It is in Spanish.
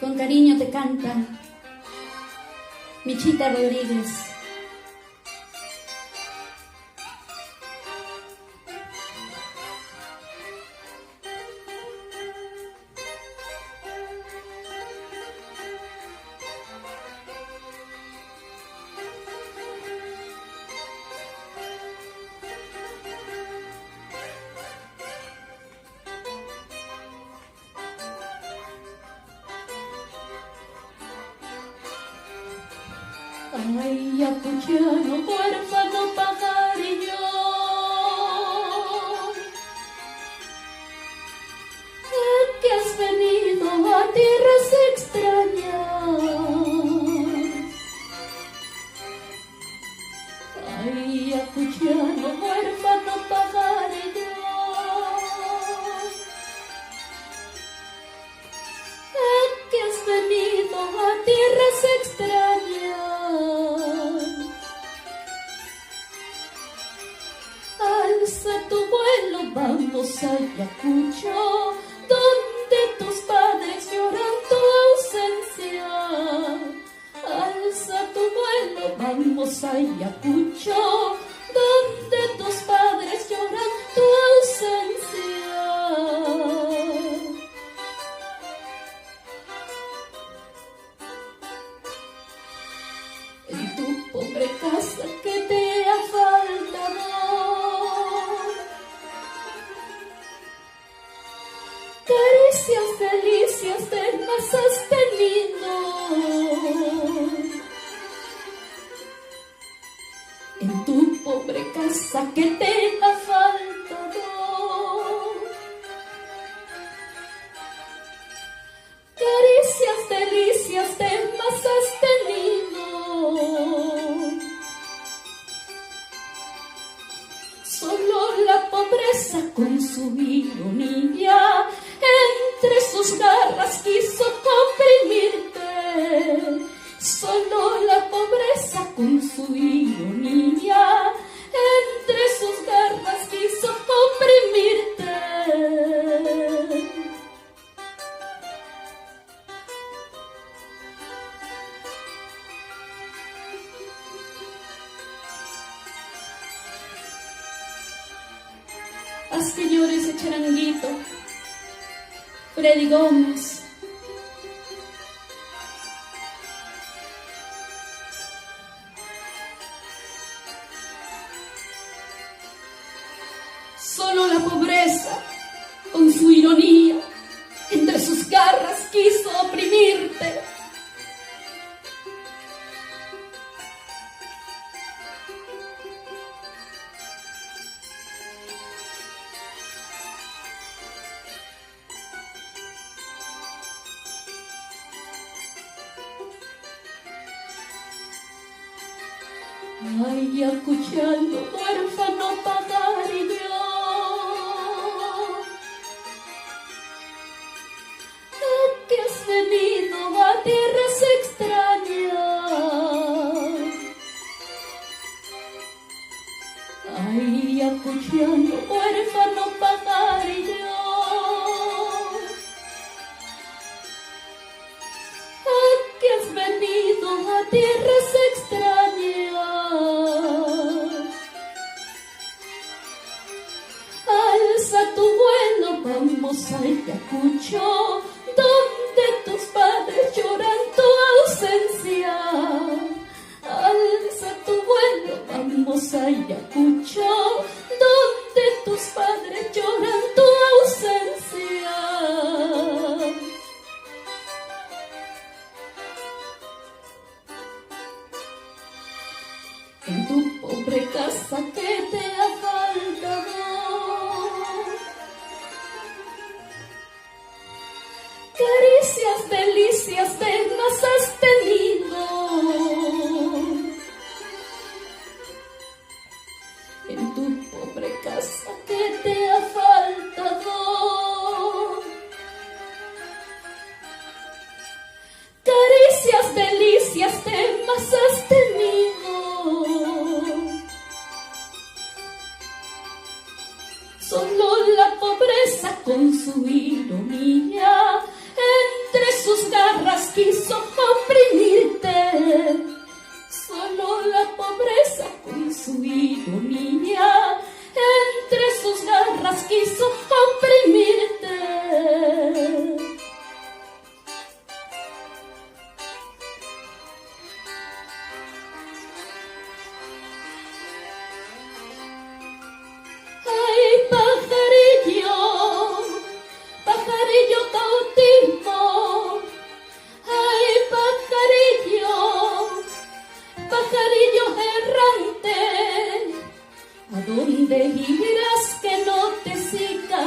Con cariño te canta Michita Rodríguez. Ay, acuchano, huérfano, pajarillo, que has venido a tierras extrañas. Ay, acuchano, huérfano, pajarillo, que has venido a tierras extrañas. Alza tu vuelo, vamos a Ayacucho, donde tus padres lloran tu ausencia. Alza tu vuelo, vamos a Ayacucho, donde tus padres lloran tu ausencia. En tu pobre casa que te ha faltado, caricias, delicias, más has tenido. En tu pobre casa que te ha faltado, caricias, delicias, más has tenido. Solo la pobreza con su ironía entre sus garras quiso comprimirte. Solo la pobreza con su ironía entre sus garras quiso comprimirte. Haz que llore ese charanguito, Freddy Gómez. Solo la pobreza, con su ironía, entre sus garras quiso oprimirte. Ay, acuchando, huérfano, pajarillo, que has venido a tierras extrañas. Ay, acuchando, huérfano, pajarillo, que has venido a tierras extrañas. Alza tu vuelo, vamos a Ayacucho, donde tus padres lloran tu ausencia. Alza tu vuelo, vamos a Ayacucho, donde tus padres lloran tu ausencia. En tu pobre casa que te ha faltado, caricias, delicias, más has tenido. En tu pobre casa que te ha faltado, caricias, delicias, más has tenido. Solo la pobreza con su ironía entre sus garras quiso oprimirte. Solo la pobreza con su ironía entre sus garras quiso oprimirte. Ay, pajarillo, pajarillo cautivo. Ay, pajarillo, pajarillo errante, ¿a dónde irás que no te siga